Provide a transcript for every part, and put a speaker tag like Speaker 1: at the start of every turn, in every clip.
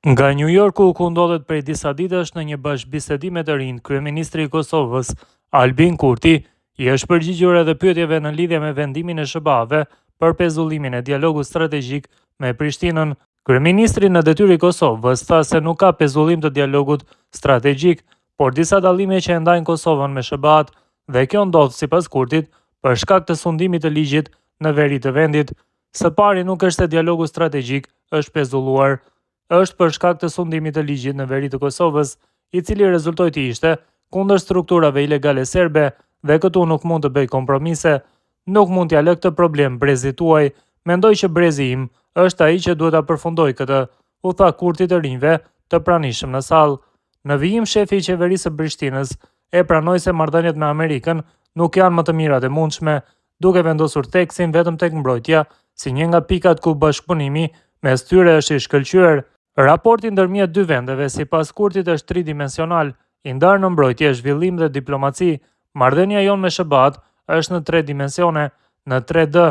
Speaker 1: Nga New Yorku ku ndodhet prej disa ditësh në një bashkëbisedime të rinj, kryeministri i Kosovës, Albin Kurti, i është përgjigjur edhe pyetjeve në lidhje me vendimin e SBA-ve për pezullimin e dialogut strategjik me Prishtinën. Kryeministri në detyrë i Kosovës tha se nuk ka pezullim të dialogut strategjik, por disa dallime që e ndajnë Kosovën me SBA-t, dhe kjo ndodh sipas Kurtit për shkak të sundimit të ligjit në veri të vendit. Së pari nuk është se dialogu strategjik është pezulluar, është për shkak të sundimit të ligjit në veri të Kosovës, i cili rezultoi të ishte kundër strukturave ilegale serbe dhe këtu nuk mund të bëj kompromise, nuk mund t'ja lë këtë problem brezit tuaj, mendoj që brezi im është ai që duhet ta përfundoj këtë, u tha Kurti të rinjve të pranishëm në sallë. Në vijim, shefi i qeverisë së Prishtinës e pranoi se marrëdhëniet me Amerikën nuk janë më të mirat e mundshme, duke vendosur theksin vetëm tek mbrojtja, si një nga pikat ku bashkëpunimi mes tyre është i shkëlqyer. Raporti ndërmjet dy vendeve, sipas Kurtit, është tridimensional, i ndarë në mbrojtje, zhvillim dhe diplomaci. Marrëdhënia jonë me SBA-t është në 3 dimensione, në 3D,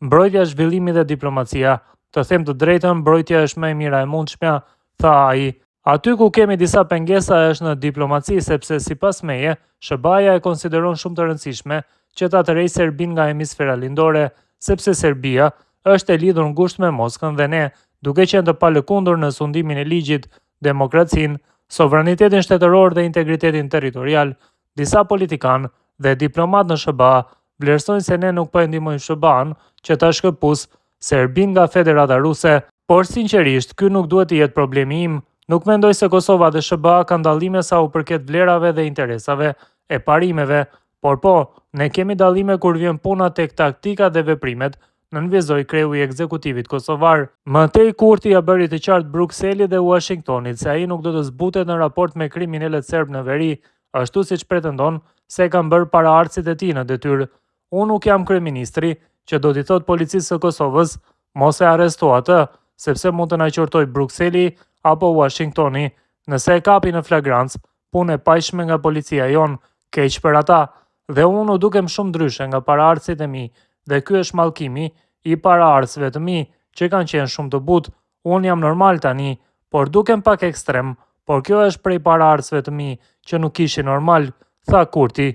Speaker 1: mbrojtja, zhvillimi dhe diplomacia. Të them të drejtën, mbrojtja është më e mira e mundshme, tha ai. Aty ku kemi disa pengesa është në diplomaci, sepse sipas meje, SBA-ja e konsideron shumë të rëndësishme që ta tërheqë Serbin nga hemisfera lindore, sepse Serbia është e lidhur ngushtë me Moskën dhe ne, duke qenë të palëkundur në sundimin e ligjit, demokracinë, sovranitetin shtetëror dhe integritetin territorial. Disa politikanë dhe diplomat në SBA vlerësojnë se ne nuk po e ndihmojmë SBA-n që ta shkëpus Serbin nga Federata Ruse, por sinqerisht ky nuk duhet të jetë problemi im. Nuk mendoj se Kosova dhe SBA kanë dallime sa u përket vlerave dhe interesave e parimeve, por po, ne kemi dallime kur vjen puna tek taktika dhe veprimet, nënvizoi kreu i ekzekutivit kosovar. Më tej Kurti ja bëri të qartë Brukselit dhe Washingtonit se ai nuk do të zbutet në raport me kriminalët serb në veri, ashtu siç pretendon se kanë bërë paraardhësit e tij në detyrë. Unë nuk jam kryeministri që do t'i thot policisë së Kosovës mos e arresto atë, sepse mund të na qortoj Brukseli apo Washingtoni, nëse e kapi në flagrancë, punë e pajshme nga policia jon, keq për ata, dhe unë u dukem shumë ndryshe nga paraardhësit e mi, dhe ky është mallkimi i paraardhësve të mi, që kanë qenë shumë të butë. Unë jam normal tani, por dukem pak ekstrem, por kjo është prej paraardhësve të mi që nuk ishin normal, tha Kurti.